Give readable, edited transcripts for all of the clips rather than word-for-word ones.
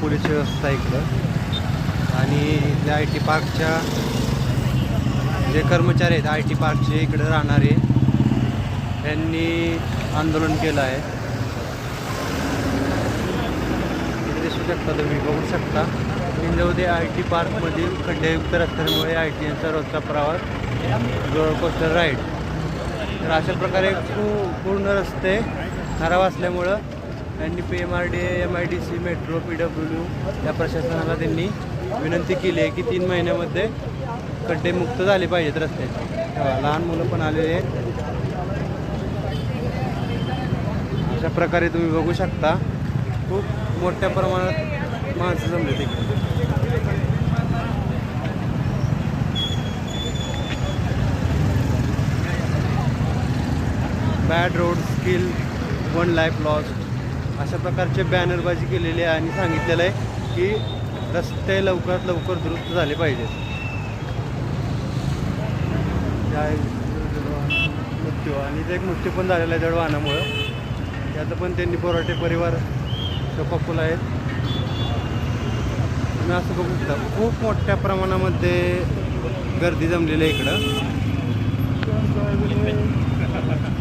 Police व्यवस्था इकडं आणि इथल्या आय टी पार्कच्या जे कर्मचारी आहेत आय टी पार्कचे इकडे राहणारे त्यांनी आंदोलन केलं आहे. इथे दिसू शकता तुम्ही बघू शकता इंदौदे आय टी पार्कमधील खड्डेयुक्त रस्त्यांमुळे आय टी यांचा रोजचा प्रवास रोलर कोस्टर राईड. तर अशा प्रकारे पूर्ण रस्ते खराब असल्यामुळं त्यांनी PMRD, MIDC, मेट्रो, PWD या प्रशासनाला त्यांनी विनंती केली आहे की 3 महिन्यामध्ये खड्डेमुक्त झाले पाहिजेत रस्त्याचे. लहान मुलं पण आलेले आहेत. अशा प्रकारे तुम्ही बघू शकता खूप मोठ्या प्रमाणात माणसं जमले तिकडे. Bad road skill 1 life lost अशा प्रकारचे बॅनरबाजी केलेली आहे आणि सांगितलेलं आहे की रस्ते लवकरात लवकर दुरुस्त झाले पाहिजेत. मृत्यू आणि ते एक मृत्यू पण झालेला आहे जडवाहनामुळं. त्याचं पण त्यांनी पोराटे परिवार शोकाकुल आहेत. तुम्ही असं बघू शकता खूप मोठ्या प्रमाणामध्ये गर्दी जमलेली आहे इकडं.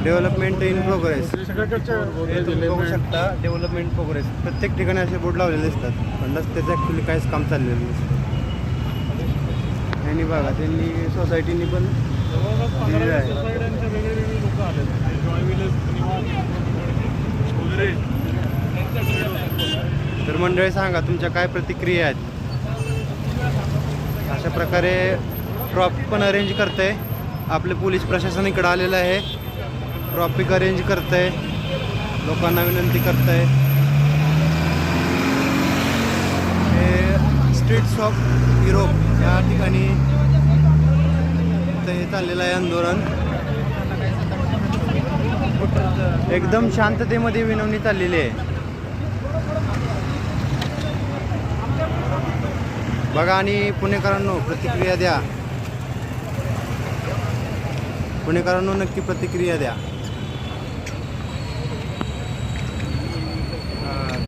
डेव्हलपमेंट इन प्रोग्रेस तुम्ही बघू शकता. डेव्हलपमेंट प्रोग्रेस प्रत्येक ठिकाणी असे बोर्ड लावलेले असतात पण रस्त्याचं ॲक्च्युली काहीच काम चाललेलं नसतं. आणि बघा त्यांनी सोसायटीनी पण दिलेलं आहे. तर मंडळी सांगा तुमच्या काय प्रतिक्रिया आहेत. अशा प्रकारे ट्रॉफिक पण अरेंज करते आपले पोलीस प्रशासन इकडं आलेलं आहे. ट्रॉफिक अरेंज करते लोकांना विनंती करते. हे स्ट्रीट्स ऑफ युरोप या ठिकाणी हे चाललेलं आहे आंदोलन. एकदम शांततेमध्ये विनवणी चाललेली आहे. बघा आणि पुणेकरांनो प्रतिक्रिया द्या. पुणेकरांनो नक्की प्रतिक्रिया द्या.